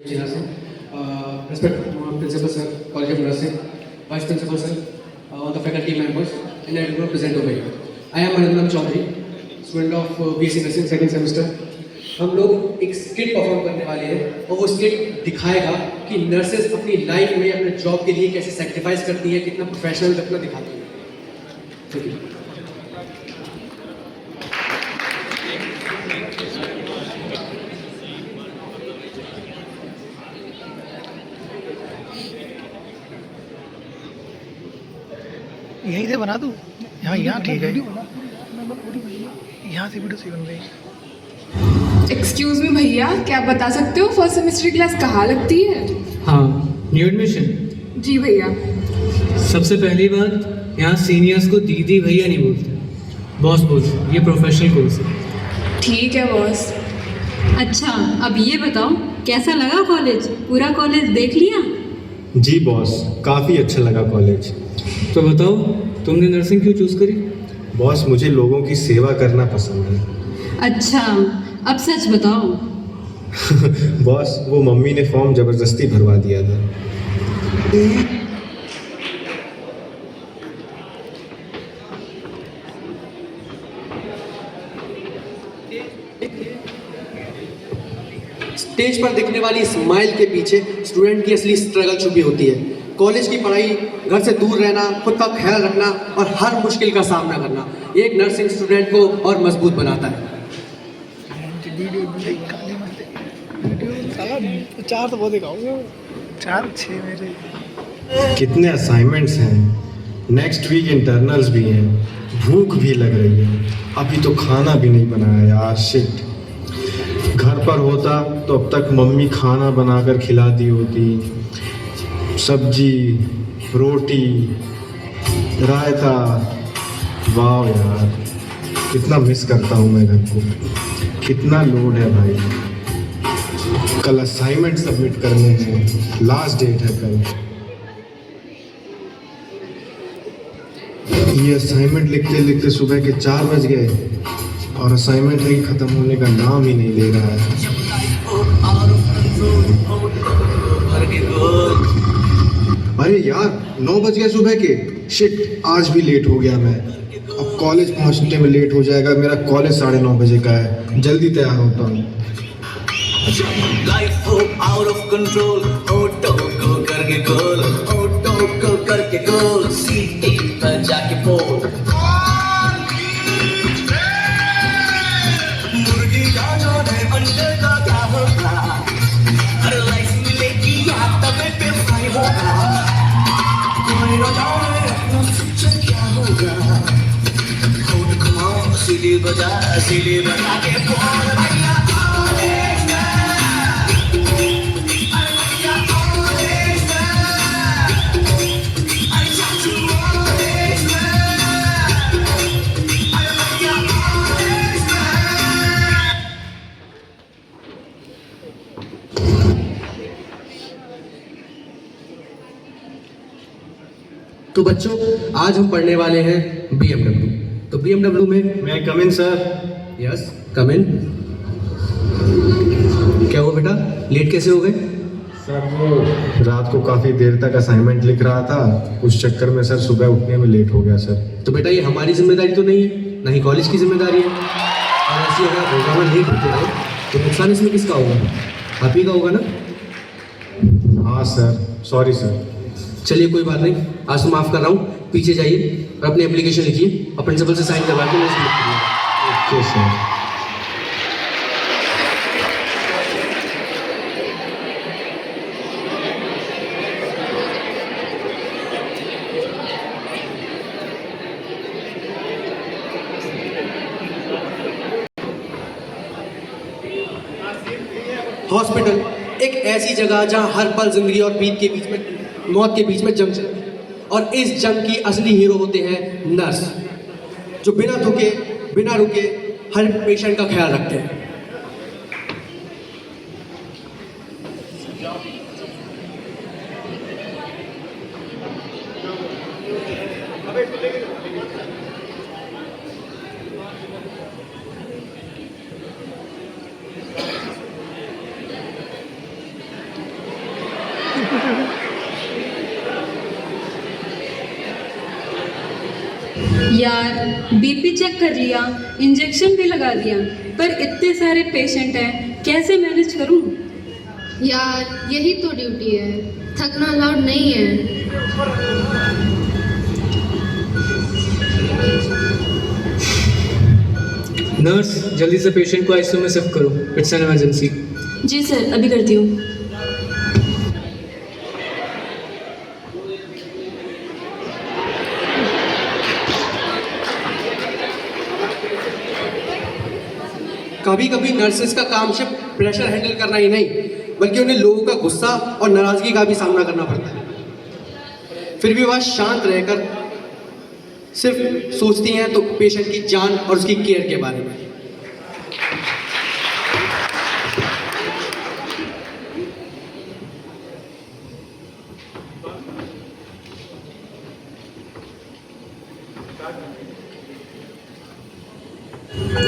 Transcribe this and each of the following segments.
Engineer sir, respect principal sir, College of Nursing, vice principal sir, all the faculty members, and everyone present over here. I am Anandam Chaudhary, student of BSc Nursing second semester. हम लोग एक skit perform करने वाले हैं और वो skit दिखाएगा कि नर्सेस अपनी लाइफ में अपने जॉब के लिए कैसे सेक्रीफाइस करती हैं, कितना प्रोफेशनल अपना दिखाती हैं. ठीक है. यहीं से बना दूँ? यहाँ ठीक है, यहाँ से वीडियो से बन रही है. एक्सक्यूज मी भैया, क्या आप बता सकते हो फर्स्ट सेमेस्टर की क्लास कहाँ लगती है? हाँ, न्यू एडमिशन. जी भैया. सबसे पहली बात, यहाँ सीनियर्स को दीदी भैया नहीं बोलते, बॉस बोलते. ये प्रोफेशनल कोर्स है. ठीक है बॉस. अच्छा, अब ये बताओ कैसा लगा कॉलेज? पूरा कॉलेज देख लिया? जी बॉस, काफ़ी अच्छा लगा कॉलेज. तो बताओ, तुमने नर्सिंग क्यों चूज़ करी? बॉस, मुझे लोगों की सेवा करना पसंद है. अच्छा, अब सच बताओ. बॉस, वो मम्मी ने फॉर्म ज़बरदस्ती भरवा दिया था. स्टेज पर दिखने वाली स्माइल के पीछे स्टूडेंट की असली स्ट्रगल छुपी होती है. कॉलेज की पढ़ाई, घर से दूर रहना, खुद का ख्याल रखना और हर मुश्किल का सामना करना एक नर्सिंग स्टूडेंट को और मजबूत बनाता है. चार तो बहुत दिखाओगे, 4-6 मेरे. कितने असाइनमेंट्स हैं, नेक्स्ट वीक इंटरनल्स भी हैं, भूख भी लग रही है. अभी तो खाना भी नहीं बनाया यार. शिट. घर पर होता तो अब तक मम्मी खाना बनाकर खिला दी होती. सब्जी, रोटी, रायता. वाह यार, कितना मिस करता हूँ मैं घर को. कितना लोड है भाई. कल असाइनमेंट सबमिट करने हैं, लास्ट डेट है कल. ये असाइनमेंट लिखते लिखते सुबह के 4 बज गए और असाइनमेंट ही ख़त्म होने का नाम ही नहीं ले रहा है. अरे यार, 9 बज गए सुबह के. शिट, आज भी लेट हो गया मैं. अब कॉलेज पहुंचने में लेट हो जाएगा. मेरा कॉलेज 9:30 बजे का है. जल्दी तैयार होता हूँ. लाइफ हो आउट ऑफ कंट्रोल, ऑटो को करके गोल, ऑटो को करके गोल, सीटी पर जाके पोल. मुर्गी का जाने अंडे का क्या होगा, हर लाइफ मिलेगी या तबे पे फ्राई होगा. कोई न जाने अपना फ्यूचर क्या होगा. कोड कमाओ, सीढ़ी बजा के बोल भैया. तो बच्चों, आज हम पढ़ने वाले हैं BMW. तो BMW में मैं कम इन सर. यस, कम इन. क्या हुआ बेटा, लेट कैसे हो गए? सर वो रात को काफ़ी देर तक असाइनमेंट लिख रहा था, उस चक्कर में सर सुबह उठने में लेट हो गया सर. तो बेटा, ये हमारी जिम्मेदारी तो नहीं है, ना ही कॉलेज की जिम्मेदारी है. और ऐसी अगर प्रोग्राम लेट होते रहे तो नुकसान इसमें किसका होगा? आप ही का होगा ना. हाँ सर, सॉरी सर. चलिए कोई बात नहीं, आज तो माफ़ कर रहा हूँ. पीछे जाइए और अपनी एप्लीकेशन लिखिए और प्रिंसिपल से साइन करवा के मुझे सबमिट करिए. Okay sir. हॉस्पिटल एक ऐसी जगह जहाँ हर पल जिंदगी और मौत के बीच में जंग चलती है. और इस जंग की असली हीरो होते हैं नर्स, जो बिना थके बिना रुके हर पेशेंट का ख्याल रखते हैं. यार बीपी चेक कर लिया, इंजेक्शन भी लगा दिया, पर इतने सारे पेशेंट हैं, कैसे मैनेज करूं? यार यही तो ड्यूटी है, थकना अलाउड नहीं है। नर्स, जल्दी से पेशेंट को आईसीयू में शिफ्ट करो, इट्स एन इमरजेंसी। जी सर, अभी करती हूँ। कभी कभी नर्सेस का काम सिर्फ प्रेशर हैंडल करना ही नहीं, बल्कि उन्हें लोगों का गुस्सा और नाराजगी का भी सामना करना पड़ता है। फिर भी वह शांत रहकर सिर्फ सोचती हैं तो पेशेंट की जान और उसकी केयर के बारे में।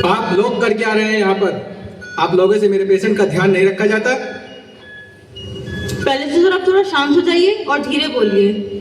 आप लोग कर क्या रहे हैं यहाँ पर? आप लोगों से मेरे पेशेंट का ध्यान नहीं रखा जाता? पहले से सर आप थोड़ा शांत हो जाइए और धीरे बोलिए।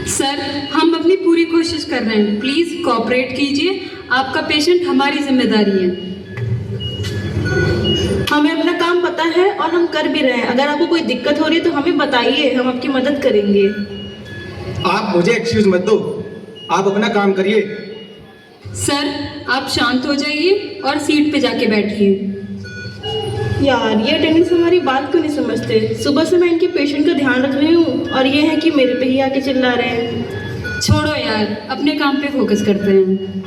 सर, हम अपनी पूरी कोशिश कर रहे हैं, प्लीज़ कोऑपरेट कीजिए, आपका पेशेंट हमारी जिम्मेदारी है। हमें अपना काम पता है और हम कर भी रहे हैं। अगर आपको कोई दिक्कत हो रही है तो हमें बताइए, हम आपकी मदद करेंगे। आप मुझे एक्सक्यूज मत दो, आप अपना काम करिए। सर, आप शांत हो जाइए और सीट पे जाके बैठिए। यार ये अटेंडेंस हमारी बात क्यों नहीं समझते? सुबह से मैं इनके पेशेंट का ध्यान रख रही हूँ और ये है कि मेरे पे ही आके चिल्ला रहे हैं। छोड़ो यार, अपने काम पे फोकस करते हैं।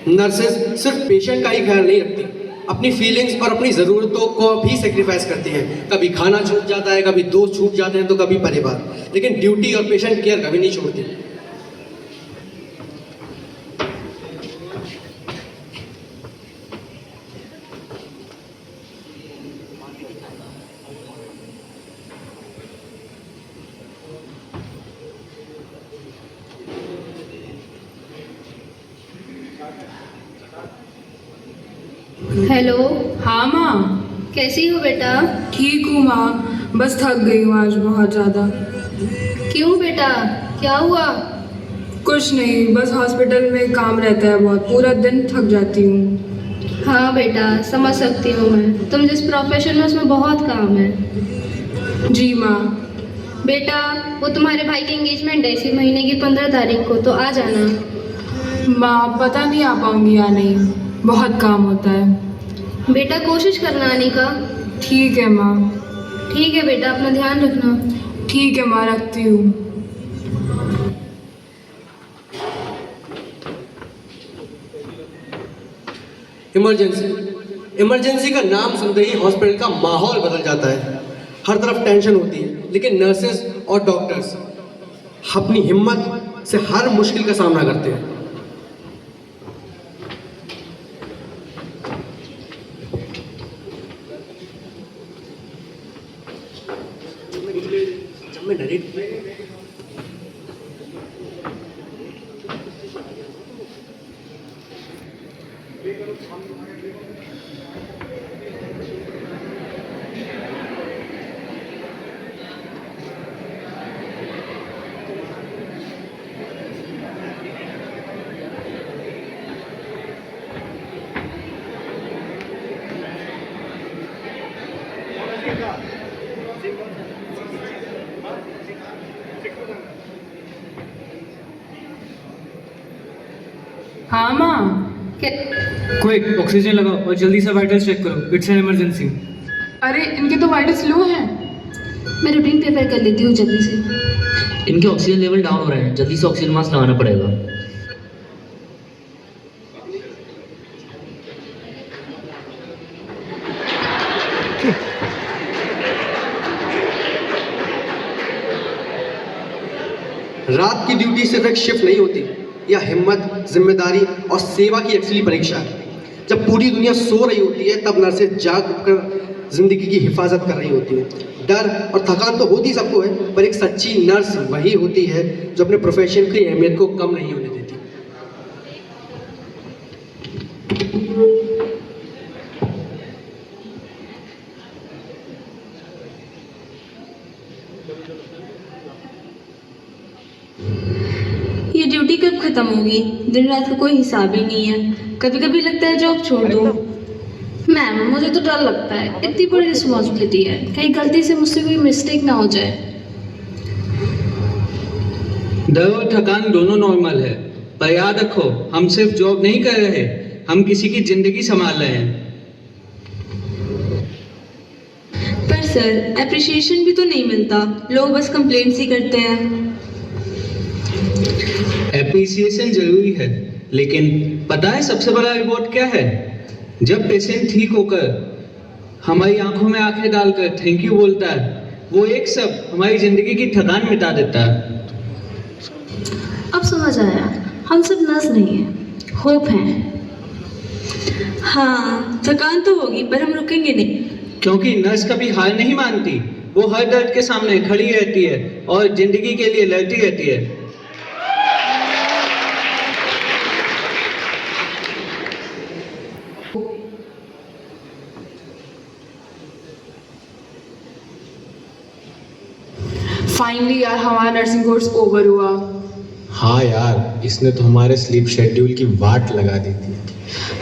नर्सेस सिर्फ पेशेंट का ही ख्याल नहीं रखती, अपनी फीलिंग्स और अपनी ज़रूरतों को भी सेक्रीफाइस करती हैं। कभी खाना छूट जाता है, कभी दोस्त छूट जाते हैं, तो कभी परिवार, लेकिन ड्यूटी और पेशेंट केयर कभी नहीं छोड़ती। हेलो, हाँ माँ। कैसी हो बेटा? ठीक हूँ माँ, बस थक गई हूँ आज बहुत ज़्यादा। क्यों बेटा, क्या हुआ? कुछ नहीं, बस हॉस्पिटल में काम रहता है बहुत, पूरा दिन थक जाती हूँ। हाँ बेटा, समझ सकती हूँ मैं, तुम जिस प्रोफेशन में उसमें बहुत काम है। जी माँ। बेटा, वो तुम्हारे भाई की एंगेजमेंट है इसी महीने की 15 तारीख को, तो आ जाना। माँ पता नहीं आ पाऊँगी या नहीं, बहुत काम होता है। बेटा कोशिश करना आने का। ठीक है माँ। ठीक है बेटा, अपना ध्यान रखना। ठीक है माँ, रखती हूँ। इमरजेंसी का नाम सुनते ही हॉस्पिटल का माहौल बदल जाता है। हर तरफ टेंशन होती है, लेकिन नर्सेस और डॉक्टर्स अपनी हिम्मत से हर मुश्किल का सामना करते हैं। जब मैं नरेट हाँ माँ। क्विक, ऑक्सीजन लगाओ और जल्दी से वाइटल्स चेक करो, इट्स एन इमरजेंसी। अरे इनके तो वाइटल्स लो हैं। मैं रूटीन पेपर कर लेती हूँ जल्दी से। इनके ऑक्सीजन लेवल डाउन हो रहे हैं, जल्दी से ऑक्सीजन मास्क लगाना पड़ेगा। रात की ड्यूटी सिर्फ एक शिफ्ट नहीं होती, यह हिम्मत, जिम्मेदारी और सेवा की एक्चुअली परीक्षा है। जब पूरी दुनिया सो रही होती है, तब नर्सें जाग कर जिंदगी की हिफाजत कर रही होती है। डर और थकान तो होती सबको है, पर एक सच्ची नर्स वही होती है जो अपने प्रोफेशन की अहमियत को कम नहीं होने देती। कब खत्म होगी? दिन रात का कोई हिसाब ही नहीं है। कभी कभी लगता है जॉब छोड़ दो। मैम मुझे तो डर लगता है, इतनी बड़ी रिस्पॉन्सिबिलिटी है, कहीं गलती से मुझसे कोई मिस्टेक ना हो जाए। डर और थकान दोनों नॉर्मल है, पर याद रखो हम सिर्फ जॉब नहीं कर रहे, हम किसी की जिंदगी संभाल रहे हैं। पर सर अप्रिशिएशन भी तो नहीं मिलता, लोग बस कंप्लेंट्स ही करते हैं। एप्रिसिएशन जरूरी है, लेकिन पता है सबसे बड़ा रिवॉर्ड क्या है? जब पेशेंट ठीक होकर हमारी आंखों में आंखें डालकर थैंक यू बोलता है, वो एक शब्द हमारी जिंदगी की थकान मिटा देता है। अब समझ आया, हम सब नर्स नहीं हैं, होप हैं। हाँ थकान तो होगी, पर हम रुकेंगे नहीं। क्योंकि नर्स कभी हार नहीं मानती, वो हर दर्द के सामने खड़ी रहती है और जिंदगी के लिए लड़ती रहती है। फाइनली यार हमारा नर्सिंग कोर्स ओवर हुआ। हाँ यार, इसने तो हमारे स्लीप शेड्यूल की वाट लगा दी थी।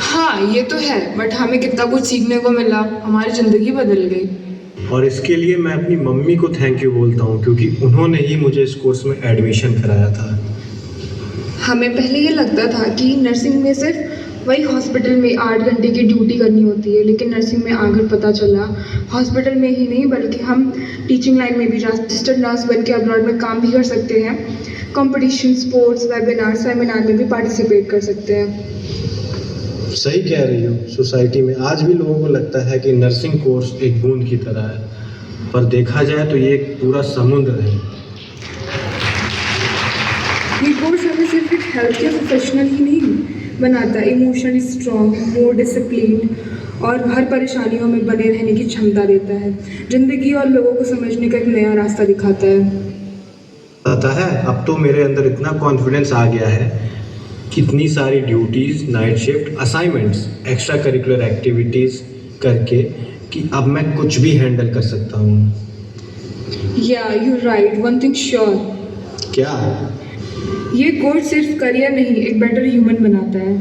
हाँ ये तो है, बट हमें कितना कुछ सीखने को मिला, हमारी ज़िंदगी बदल गई। और इसके लिए मैं अपनी मम्मी को थैंक यू बोलता हूँ, क्योंकि उन्होंने ही मुझे इस कोर्स में एडमिशन कराया था। हमें पहले ये लगता था कि नर्सिंग में सिर्फ वही हॉस्पिटल में 8 घंटे की ड्यूटी करनी होती है, लेकिन नर्सिंग में आकर पता चला हॉस्पिटल में ही नहीं बल्कि हम टीचिंग लाइन में भी रजिस्टर्ड नर्स बन के अब्रॉड में काम भी कर सकते हैं, कंपटीशन, स्पोर्ट्स, वेबिनार, सेमिनार में भी पार्टिसिपेट कर सकते हैं। सही कह रही हो, सोसाइटी में आज भी लोगों को लगता है कि नर्सिंग कोर्स एक बूंद की तरह है, पर देखा जाए तो ये एक पूरा समुद्र है। ये कोर्स हमें सिर्फ एक हेल्थ केयर प्रोफेशनल ही नहीं बनाता, इमोशनली स्ट्रॉन्ग, मोर डिसिप्लिन और हर परेशानियों में बने रहने की क्षमता देता है। जिंदगी और लोगों को समझने का एक नया रास्ता दिखाता है। पता है, अब तो मेरे अंदर इतना कॉन्फिडेंस आ गया है, कितनी सारी duties, night shift, assignments, extra curricular activities करके कि अब मैं कुछ भी हैंडल कर सकता हूँ। या you right, one thing sure. क्या? ये कोर्स सिर्फ करियर नहीं, एक बेटर ह्यूमन बनाता है।